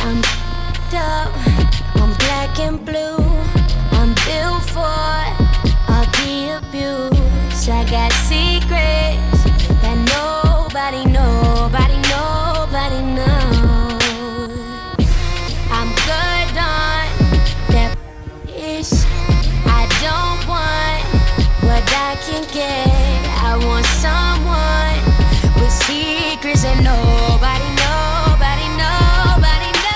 I'm up, I'm black and blue. I'm built for all the abuse. I got